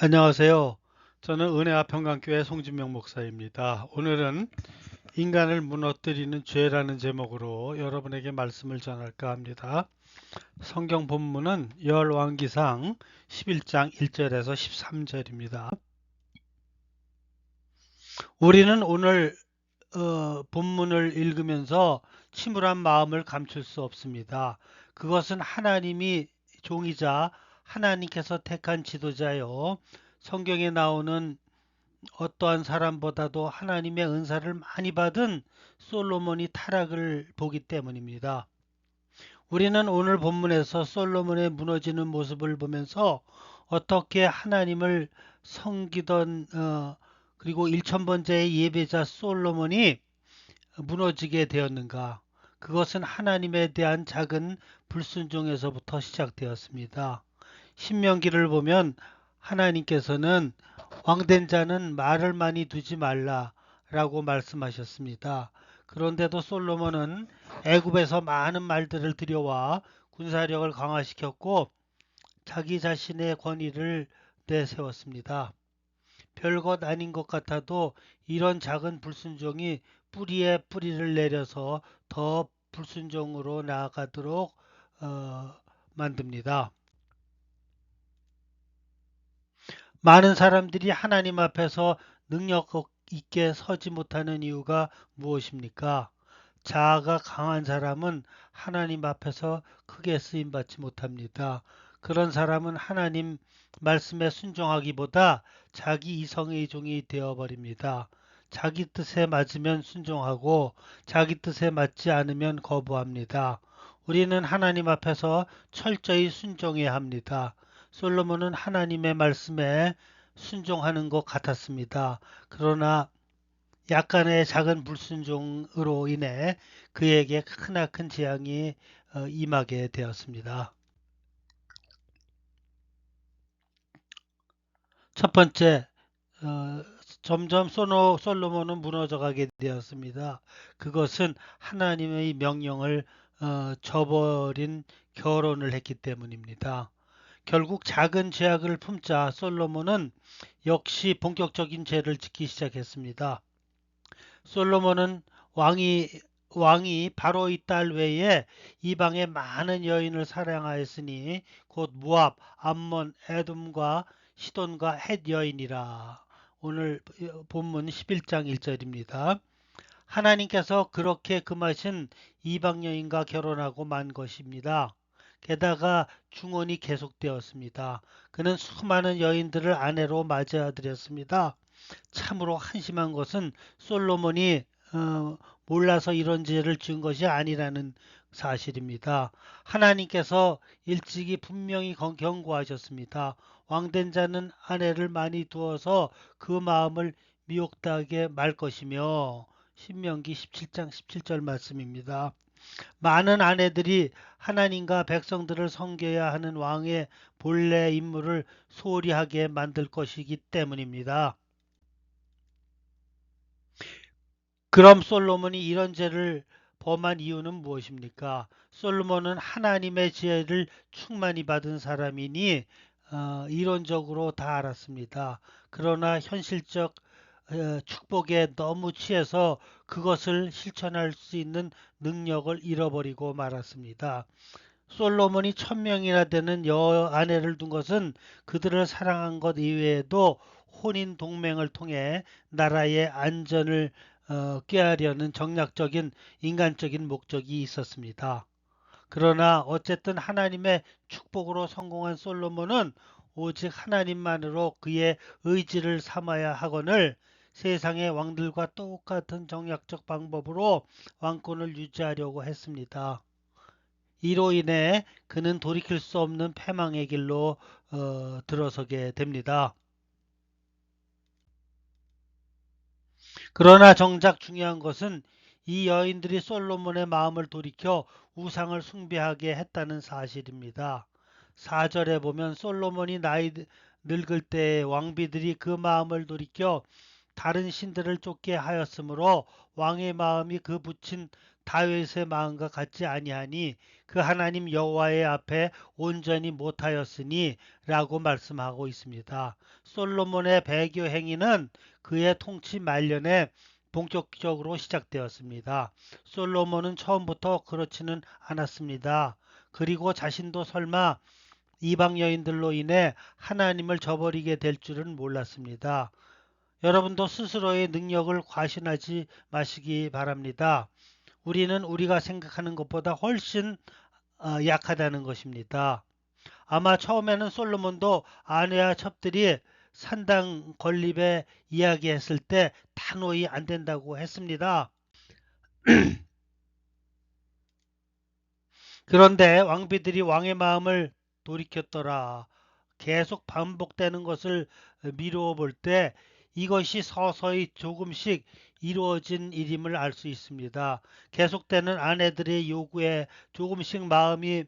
안녕하세요. 저는 은혜와 평강교회 송진명 목사입니다. 오늘은 인간을 무너뜨리는 죄라는 제목으로 여러분에게 말씀을 전할까 합니다. 성경 본문은 열왕기상 11장 1절에서 13절입니다. 우리는 오늘 본문을 읽으면서 침울한 마음을 감출 수 없습니다. 그것은 하나님이 종이자 하나님께서 택한 지도자요. 성경에 나오는 어떠한 사람보다도 하나님의 은사를 많이 받은 솔로몬이 타락을 보기 때문입니다. 우리는 오늘 본문에서 솔로몬의 무너지는 모습을 보면서 어떻게 하나님을 섬기던 그리고 1000번째의 예배자 솔로몬이 무너지게 되었는가? 그것은 하나님에 대한 작은 불순종에서부터 시작되었습니다. 신명기를 보면 하나님께서는 왕된 자는 말을 많이 두지 말라 라고 말씀하셨습니다. 그런데도 솔로몬은 애굽에서 많은 말들을 들여와 군사력을 강화시켰고 자기 자신의 권위를 내세웠습니다. 별것 아닌 것 같아도 이런 작은 불순종이 뿌리에 뿌리를 내려서 더 불순종으로 나아가도록 만듭니다. 많은 사람들이 하나님 앞에서 능력 있게 서지 못하는 이유가 무엇입니까? 자아가 강한 사람은 하나님 앞에서 크게 쓰임받지 못합니다. 그런 사람은 하나님 말씀에 순종하기보다 자기 이성의 종이 되어버립니다. 자기 뜻에 맞으면 순종하고 자기 뜻에 맞지 않으면 거부합니다. 우리는 하나님 앞에서 철저히 순종해야 합니다. 솔로몬은 하나님의 말씀에 순종하는 것 같았습니다. 그러나 약간의 작은 불순종으로 인해 그에게 크나큰 재앙이 임하게 되었습니다. 첫 번째, 어, 점점 솔로몬은 무너져가게 되었습니다. 그것은 하나님의 명령을 저버린 결혼을 했기 때문입니다. 결국 작은 죄악을 품자 솔로몬은 역시 본격적인 죄를 짓기 시작했습니다. 솔로몬은 왕이 바로 이 딸 외에 이방의 많은 여인을 사랑하였으니 곧 모압, 암몬, 에돔과 시돈과 헷 여인이라. 오늘 본문 11장 1절입니다. 하나님께서 그렇게 금하신 이방 여인과 결혼하고 만 것입니다. 게다가 중원이 계속되었습니다. 그는 수많은 여인들을 아내로 맞이하였습니다. 참으로 한심한 것은 솔로몬이 몰라서 이런 죄를 지은 것이 아니라는 사실입니다. 하나님께서 일찍이 분명히 경고하셨습니다. 왕된 자는 아내를 많이 두어서 그 마음을 미혹하게 말 것이며 신명기 17장 17절 말씀입니다. 많은 아내들이 하나님과 백성들을 섬겨야 하는 왕의 본래 임무를 소홀히 하게 만들 것이기 때문입니다. 그럼 솔로몬이 이런 죄를 범한 이유는 무엇입니까? 솔로몬은 하나님의 지혜를 충만히 받은 사람이니 이론적으로 다 알았습니다. 그러나 현실적 축복에 너무 취해서 그것을 실천할 수 있는 능력을 잃어버리고 말았습니다. 솔로몬이 1000명이나 되는 아내를 둔 것은 그들을 사랑한 것 이외에도 혼인 동맹을 통해 나라의 안전을 꾀하려는 정략적인 인간적인 목적이 있었습니다. 그러나 어쨌든 하나님의 축복으로 성공한 솔로몬은 오직 하나님만으로 그의 의지를 삼아야 하거늘 세상의 왕들과 똑같은 정략적 방법으로 왕권을 유지하려고 했습니다. 이로 인해 그는 돌이킬 수 없는 패망의 길로 들어서게 됩니다. 그러나 정작 중요한 것은 이 여인들이 솔로몬의 마음을 돌이켜 우상을 숭배하게 했다는 사실입니다. 4절에 보면 솔로몬이 나이 늙을 때 왕비들이 그 마음을 돌이켜 다른 신들을 쫓게 하였으므로 왕의 마음이 그 붙인 다윗의 마음과 같지 아니하니 그 하나님 여호와의 앞에 온전히 못하였으니 라고 말씀하고 있습니다. 솔로몬의 배교 행위는 그의 통치 말년에 본격적으로 시작되었습니다. 솔로몬은 처음부터 그렇지는 않았습니다. 그리고 자신도 설마 이방 여인들로 인해 하나님을 저버리게 될 줄은 몰랐습니다. 여러분도 스스로의 능력을 과신하지 마시기 바랍니다. 우리는 우리가 생각하는 것보다 훨씬 약하다는 것입니다. 아마 처음에는 솔로몬도 아내와 첩들이 산당 건립에 이야기했을 때 단호히 안 된다고 했습니다. 그런데 왕비들이 왕의 마음을 돌이켰더라. 계속 반복되는 것을 미루어 볼 때 이것이 서서히 조금씩 이루어진 일임을 알 수 있습니다. 계속되는 아내들의 요구에 조금씩 마음이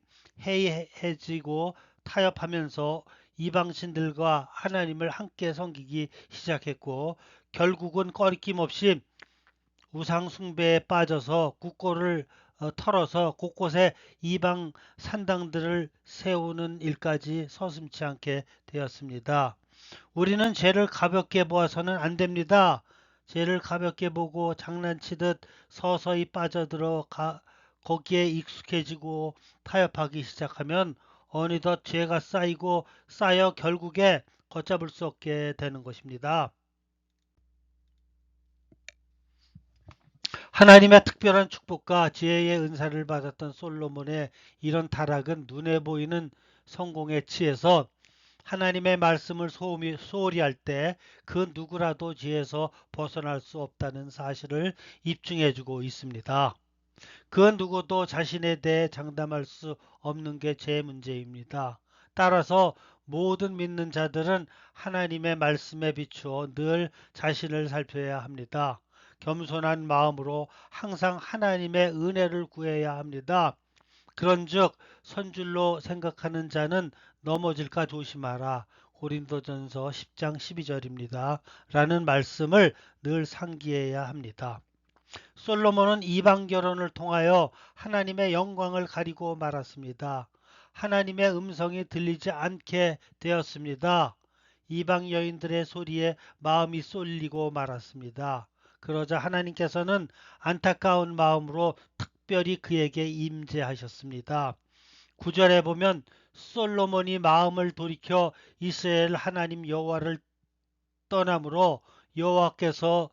해이해지고 타협하면서 이방신들과 하나님을 함께 섬기기 시작했고 결국은 꺼리낌 없이 우상 숭배에 빠져서 국고를 털어서 곳곳에 이방 산당들을 세우는 일까지 서슴지 않게 되었습니다. 우리는 죄를 가볍게 보아서는 안 됩니다. 죄를 가볍게 보고 장난치듯 서서히 빠져들어 거기에 익숙해지고 타협하기 시작하면 어느덧 죄가 쌓이고 쌓여 결국에 걷잡을 수 없게 되는 것입니다. 하나님의 특별한 축복과 지혜의 은사를 받았던 솔로몬의 이런 타락은 눈에 보이는 성공에 취해서 하나님의 말씀을 소홀히 할 때 그 누구라도 죄에서 벗어날 수 없다는 사실을 입증해주고 있습니다. 그 누구도 자신에 대해 장담할 수 없는 게 제 문제입니다. 따라서 모든 믿는 자들은 하나님의 말씀에 비추어 늘 자신을 살펴야 합니다. 겸손한 마음으로 항상 하나님의 은혜를 구해야 합니다. 그런즉 선줄로 생각하는 자는 넘어질까 조심하라. 고린도전서 10장 12절입니다. 라는 말씀을 늘 상기해야 합니다. 솔로몬은 이방 결혼을 통하여 하나님의 영광을 가리고 말았습니다. 하나님의 음성이 들리지 않게 되었습니다. 이방 여인들의 소리에 마음이 쏠리고 말았습니다. 그러자 하나님께서는 안타까운 마음으로 특별히 그에게 임재하셨습니다. 9절에 보면 솔로몬이 마음을 돌이켜 이스라엘 하나님 여호와를 떠남으로 여호와께서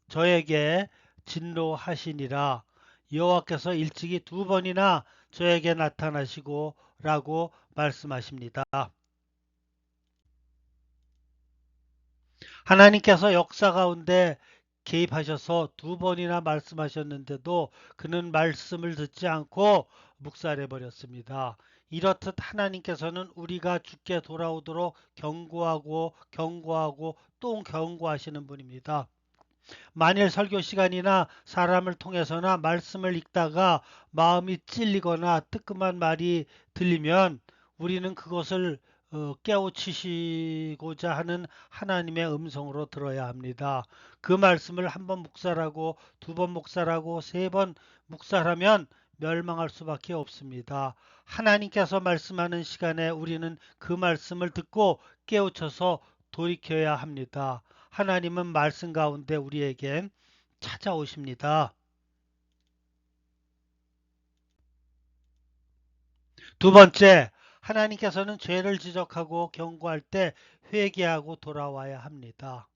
저에게 진노하시니라. 여호와께서 일찍이 두 번이나 저에게 나타나시고 라고 말씀하십니다. 하나님께서 역사 가운데 개입하셔서 두 번이나 말씀하셨는데도 그는 말씀을 듣지 않고 묵살해 버렸습니다. 이렇듯 하나님께서는 우리가 죽게 돌아오도록 경고하고 또 경고하시는 분입니다. 만일 설교 시간이나 사람을 통해서나 말씀을 읽다가 마음이 찔리거나 뜨끔한 말이 들리면 우리는 그것을 깨우치시고자 하는 하나님의 음성으로 들어야 합니다. 그 말씀을 한 번 묵살하고 두 번 묵살하고 세 번 묵살하면 멸망할 수밖에 없습니다. 하나님께서 말씀하는 시간에 우리는 그 말씀을 듣고 깨우쳐서 돌이켜야 합니다. 하나님은 말씀 가운데 우리에겐 찾아오십니다. 두 번째, 하나님께서는 죄를 지적하고 경고할 때 회개하고 돌아와야 합니다.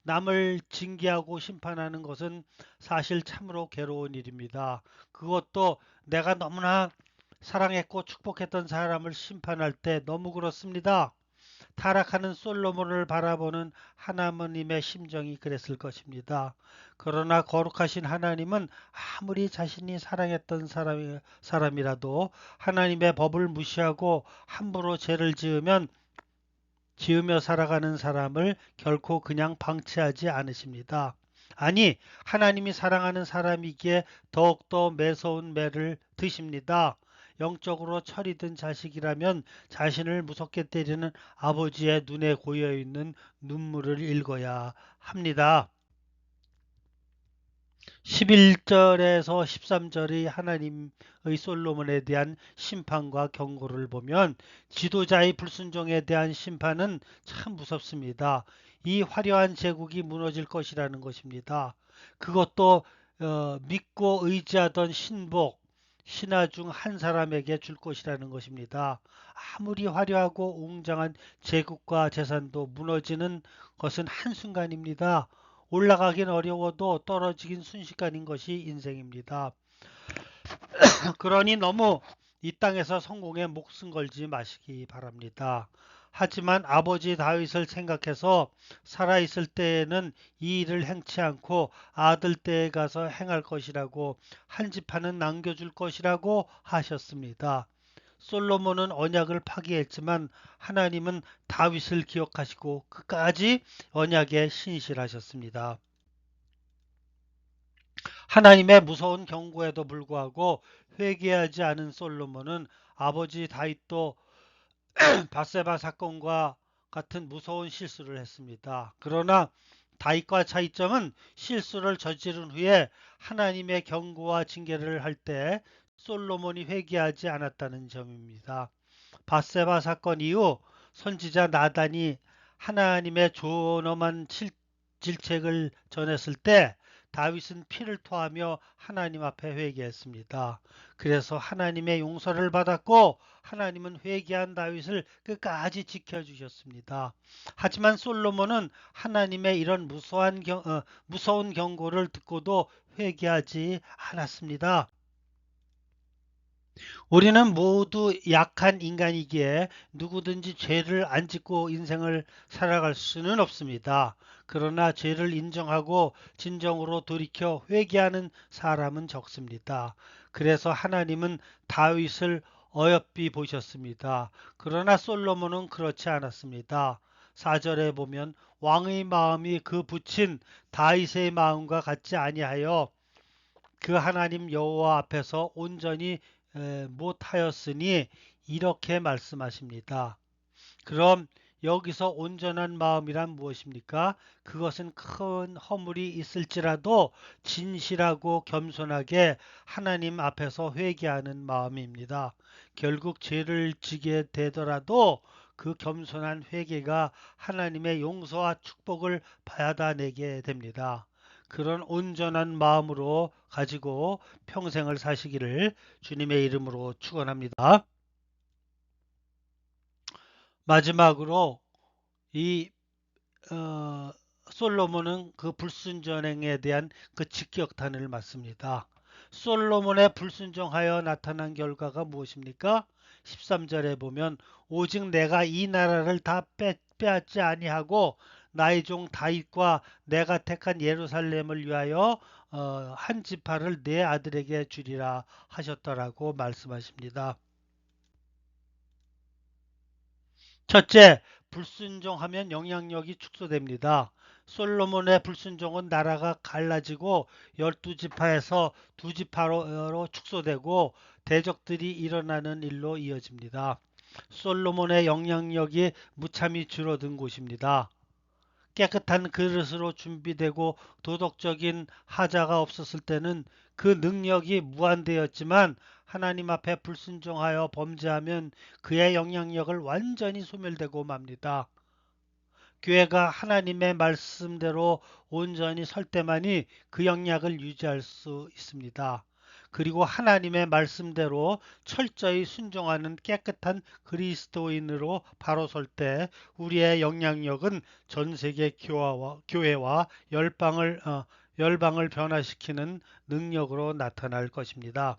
남을 징계하고 심판하는 것은 사실 참으로 괴로운 일입니다. 그것도 내가 너무나 사랑했고 축복했던 사람을 심판할 때 너무 그렇습니다. 타락하는 솔로몬을 바라보는 하나님의 심정이 그랬을 것입니다. 그러나 거룩하신 하나님은 아무리 자신이 사랑했던 사람이라도 하나님의 법을 무시하고 함부로 죄를 지으며 살아가는 사람을 결코 그냥 방치하지 않으십니다. 아니, 하나님이 사랑하는 사람이기에 더욱더 매서운 매를 드십니다. 영적으로 철이 든 자식이라면 자신을 무섭게 때리는 아버지의 눈에 고여있는 눈물을 읽어야 합니다. 11절에서 13절의 하나님의 솔로몬에 대한 심판과 경고를 보면 지도자의 불순종에 대한 심판은 참 무섭습니다. 이 화려한 제국이 무너질 것이라는 것입니다. 그것도 믿고 의지하던 신복, 신하 중 한 사람에게 줄 것이라는 것입니다. 아무리 화려하고 웅장한 제국과 재산도 무너지는 것은 한순간입니다. 올라가긴 어려워도 떨어지긴 순식간인 것이 인생입니다. 그러니 너무 이 땅에서 성공에 목숨 걸지 마시기 바랍니다. 하지만 아버지 다윗을 생각해서 살아있을 때에는 이 일을 행치 않고 아들 때에 가서 행할 것이라고 한 지파는 남겨줄 것이라고 하셨습니다. 솔로몬은 언약을 파기했지만 하나님은 다윗을 기억하시고 끝까지 언약에 신실하셨습니다. 하나님의 무서운 경고에도 불구하고 회개하지 않은 솔로몬은 아버지 다윗도 밧세바 사건과 같은 무서운 실수를 했습니다. 그러나 다윗과 차이점은 실수를 저지른 후에 하나님의 경고와 징계를 할 때 솔로몬이 회개하지 않았다는 점입니다. 밧세바 사건 이후 선지자 나단이 하나님의 존엄한 질책을 전했을 때 다윗은 피를 토하며 하나님 앞에 회개했습니다. 그래서 하나님의 용서를 받았고 하나님은 회개한 다윗을 끝까지 지켜주셨습니다. 하지만 솔로몬은 하나님의 이런 무서운 경고를 듣고도 회개하지 않았습니다. 우리는 모두 약한 인간이기에 누구든지 죄를 안 짓고 인생을 살아갈 수는 없습니다. 그러나 죄를 인정하고 진정으로 돌이켜 회개하는 사람은 적습니다. 그래서 하나님은 다윗을 어여삐 보셨습니다. 그러나 솔로몬은 그렇지 않았습니다. 4절에 보면 왕의 마음이 그 붙인 다윗의 마음과 같지 아니하여 그 하나님 여호와 앞에서 온전히 못하였으니 이렇게 말씀하십니다. 그럼 여기서 온전한 마음이란 무엇입니까? 그것은 큰 허물이 있을지라도 진실하고 겸손하게 하나님 앞에서 회개하는 마음입니다. 결국 죄를 지게 되더라도 그 겸손한 회개가 하나님의 용서와 축복을 받아내게 됩니다. 그런 온전한 마음으로 가지고 평생을 사시기를 주님의 이름으로 축원합니다. 마지막으로 이 솔로몬은 그 불순종에 대한 그 직격탄을 맞습니다. 솔로몬의 불순종하여 나타난 결과가 무엇입니까? 13절에 보면 오직 내가 이 나라를 다 빼앗지 아니하고 나의 종 다윗과 내가 택한 예루살렘을 위하여 한 지파를 내 아들에게 주리라 하셨더라고 말씀하십니다. 첫째, 불순종하면 영향력이 축소됩니다. 솔로몬의 불순종은 나라가 갈라지고 12지파에서 2지파로 축소되고 대적들이 일어나는 일로 이어집니다. 솔로몬의 영향력이 무참히 줄어든 곳입니다. 깨끗한 그릇으로 준비되고 도덕적인 하자가 없었을 때는 그 능력이 무한되었지만 하나님 앞에 불순종하여 범죄하면 그의 영향력을 완전히 소멸되고 맙니다. 교회가 하나님의 말씀대로 온전히 설 때만이 그 영향을 유지할 수 있습니다. 그리고 하나님의 말씀대로 철저히 순종하는 깨끗한 그리스도인으로 바로 설 때 우리의 영향력은 전 세계 교회와 열방을 변화시키는 능력으로 나타날 것입니다.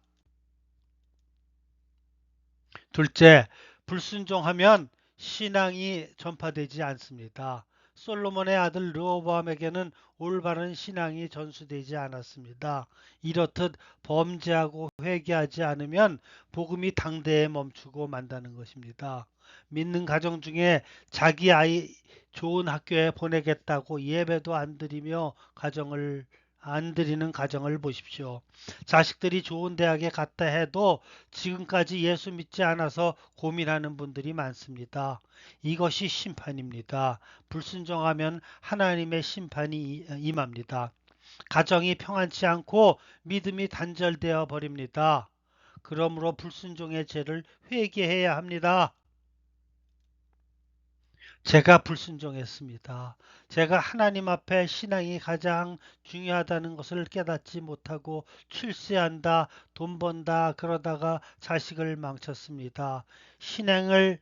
둘째, 불순종하면 신앙이 전파되지 않습니다. 솔로몬의 아들 르호보암에게는 올바른 신앙이 전수되지 않았습니다. 이렇듯 범죄하고 회개하지 않으면 복음이 당대에 멈추고 만다는 것입니다. 믿는 가정 중에 자기 아이 좋은 학교에 보내겠다고 예배도 안 드리며 안 드리는 가정을 보십시오. 자식들이 좋은 대학에 갔다 해도 지금까지 예수 믿지 않아서 고민하는 분들이 많습니다. 이것이 심판입니다. 불순종하면 하나님의 심판이 임합니다. 가정이 평안치 않고 믿음이 단절되어 버립니다. 그러므로 불순종의 죄를 회개해야 합니다. 제가 불순종했습니다. 제가 하나님 앞에 신앙이 가장 중요하다는 것을 깨닫지 못하고 출세한다, 돈 번다, 그러다가 자식을 망쳤습니다. 신앙을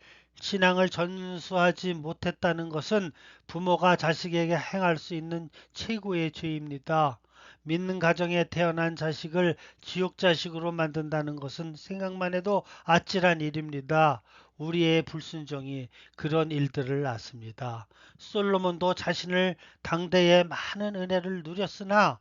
전수하지 못했다는 것은 부모가 자식에게 행할 수 있는 최고의 죄입니다. 믿는 가정에 태어난 자식을 지옥 자식으로 만든다는 것은 생각만 해도 아찔한 일입니다. 우리의 불순종이 그런 일들을 낳습니다. 솔로몬도 자신을 당대에 많은 은혜를 누렸으나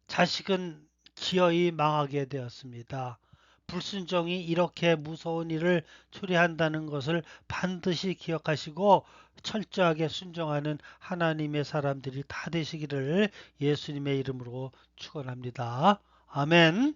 자식은 기어이 망하게 되었습니다. 불순종이 이렇게 무서운 일을 초래한다는 것을 반드시 기억하시고 철저하게 순종하는 하나님의 사람들이 다 되시기를 예수님의 이름으로 축원합니다. 아멘.